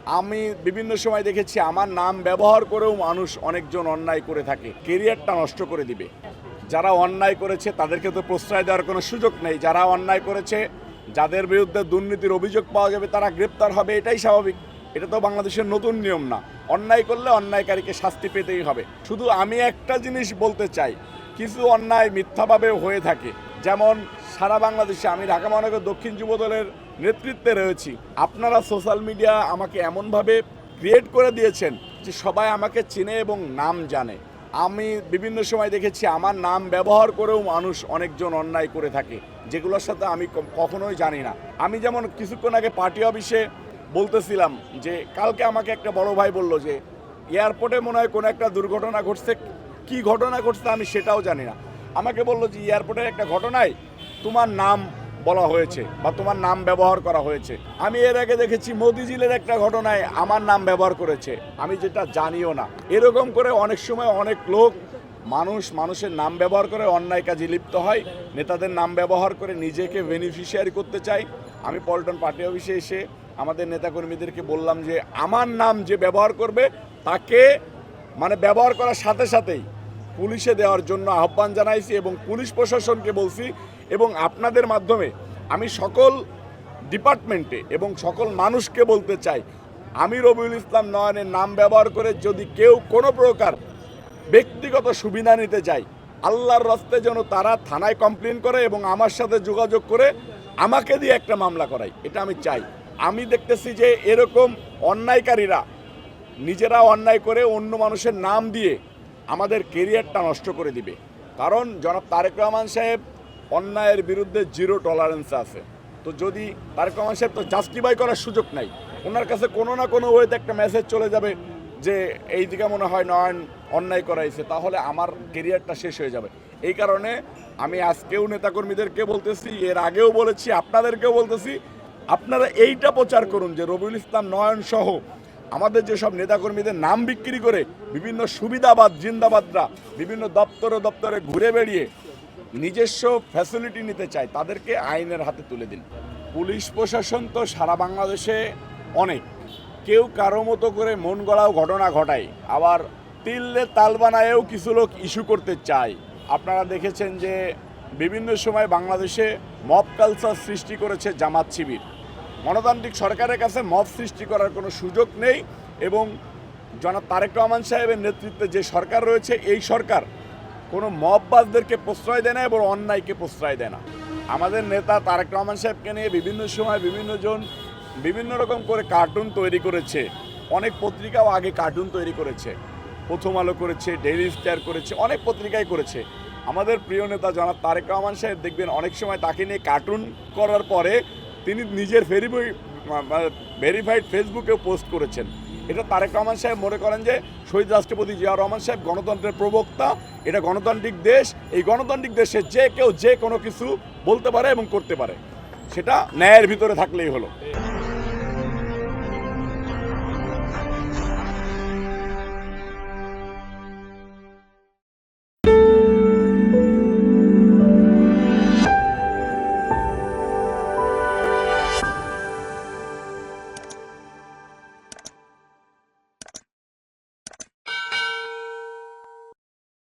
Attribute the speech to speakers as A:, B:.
A: আমি বিভিন্ন সময় দেখেছি আমার নাম ব্যবহার করেও মানুষ অনেকজন অন্যায় করে থাকে, কেরিয়ারটা নষ্ট করে দিবে। যারা অন্যায় করেছে তাদেরকে তো প্রশ্রয় দেওয়ার কোনো সুযোগ নেই। যারা অন্যায় করেছে, যাদের বিরুদ্ধে দুর্নীতির অভিযোগ পাওয়া যাবে, তারা গ্রেপ্তার হবে, এটাই স্বাভাবিক। এটা তো বাংলাদেশের নতুন নিয়ম না। অন্যায় করলে অন্যায়কারীকে শাস্তি পেতেই হবে। শুধু আমি একটা জিনিস বলতে চাই, কিছু অন্যায় মিথ্যাভাবে হয়ে থাকে। যেমন সারা বাংলাদেশে আমি ঢাকা মহানগর দক্ষিণ যুবদলের নেতৃত্বে রয়েছি। আপনারা সোশ্যাল মিডিয়া আমাকে এমনভাবে ক্রিয়েট করে দিয়েছেন যে সবাই আমাকে চেনে এবং নাম জানে। আমি বিভিন্ন সময় দেখেছি আমার নাম ব্যবহার করেও মানুষ অনেকজন অন্যায় করে থাকে, যেগুলোর সাথে আমি কখনোই জানি না। আমি যেমন কিছুক্ষণ আগে পার্টি অফিসে বলতেছিলাম যে কালকে আমাকে একটা বড় ভাই বলল যে এয়ারপোর্টে মনে হয় কোনো একটা দুর্ঘটনা ঘটছে। কি ঘটনা ঘটছে আমি সেটাও জানি না। আমাকে বললো যে এয়ারপোর্টের একটা ঘটনায় তোমার নাম বলা হয়েছে বা তোমার নাম ব্যবহার করা হয়েছে। আমি এর আগে দেখেছি মতিঝিলের একটা ঘটনায় আমার নাম ব্যবহার করেছে, আমি যেটা জানিও না। এরকম করে অনেক সময় অনেক লোক মানুষের নাম ব্যবহার করে অন্যায় কাজে লিপ্ত হয়, নেতাদের নাম ব্যবহার করে নিজেকে বেনিফিশিয়ারি করতে চায়। আমি পল্টন পার্টি অফিসে এসে আমাদের নেতাকর্মীদেরকে বললাম যে আমার নাম যে ব্যবহার করবে তাকে ব্যবহার করার সাথে সাথেই পুলিশে দেওয়ার জন্য আহ্বান জানাইছি এবং পুলিশ প্রশাসনকে বলছি। এবং আপনাদের মাধ্যমে আমি সকল ডিপার্টমেন্টে এবং সকল মানুষকে বলতে চাই, আমি রবিউল ইসলাম নয়নের নাম ব্যবহার করে যদি কেউ কোনো প্রকার ব্যক্তিগত সুবিধা নিতে চায়, আল্লাহর রাস্তে যেন তারা থানায় কমপ্লেন করে এবং আমার সাথে যোগাযোগ করে আমাকে দিয়ে একটা মামলা করায়, এটা আমি চাই। আমি দেখতেছি যে এরকম অন্যায়কারীরা নিজেরা অন্যায় করে অন্য মানুষের নাম দিয়ে আমাদের কেরিয়ারটা নষ্ট করে দিবে। কারণ জনাব তারেক রহমান সাহেব অন্যায়ের বিরুদ্ধে জিরো টলারেন্স আছে। তো যদি তারেক রহমান সাহেব তো জাস্টিফাই করার সুযোগ নাই, ওনার কাছে কোনো না কোনো ওয়েতে একটা মেসেজ চলে যাবে যে এই দিকে মনে হয় নয়ন অন্যায় করাইছে, তাহলে আমার কেরিয়ারটা শেষ হয়ে যাবে। এই কারণে আমি আজকেও নেতাকর্মীদেরকে বলতেছি, এর আগেও বলেছি, আপনাদেরকেও বলতেছি, আপনারা এইটা প্রচার করুন যে রবিউল ইসলাম নয়ন সহ আমাদের যেসব নেতাকর্মীদের নাম বিক্রি করে বিভিন্ন সুবিধাবাদ জিন্দাবাদরা বিভিন্ন দপ্তরে ঘুরে বেড়িয়ে নিজস্ব ফ্যাসিলিটি নিতে চায়, তাদেরকে আইনের হাতে তুলে দিন। পুলিশ প্রশাসন তো সারা বাংলাদেশে অনেক, কেউ কারো মতো করে মন গড়াও ঘটনা ঘটায়, আবার তিল্লে তাল বানায়েও কিছু লোক ইস্যু করতে চায়। আপনারা দেখেছেন যে বিভিন্ন সময় বাংলাদেশে মব কালচার সৃষ্টি করেছে জামাত শিবির। গণতান্ত্রিক সরকারের কাছে মব সৃষ্টি করার কোনো সুযোগ নেই এবং জনাব তারেক রহমান সাহেবের নেতৃত্বে যে সরকার রয়েছে, এই সরকার কোনো মববাজদেরকে প্রশ্রয় দেয় না এবং অন্যায়কে প্রশ্রয় দেয় না। আমাদের নেতা তারেক রহমান সাহেবকে নিয়ে বিভিন্ন সময় বিভিন্নজন বিভিন্ন রকম করে কার্টুন তৈরি করেছে। অনেক পত্রিকাও আগে কার্টুন তৈরি করেছে, প্রথম আলো করেছে, ডেইলি স্টার করেছে, অনেক পত্রিকাই করেছে। আমাদের প্রিয় নেতা জনাব তারেক রহমান সাহেব দেখবেন অনেক সময় তাকে নিয়ে কার্টুন করার পরে তিনি নিজের ভেরিফাইড ফেসবুকেও পোস্ট করেছেন। এটা তারেক রহমান সাহেব মনে করেন যে শহীদ রাষ্ট্রপতি জিয়া রহমান সাহেব গণতন্ত্রের প্রবক্তা, এটা গণতান্ত্রিক দেশ, এই গণতান্ত্রিক দেশে যে কেউ যে কোনো কিছু বলতে পারে এবং করতে পারে, সেটা ন্যায়ের ভিতরে থাকলেই হলো।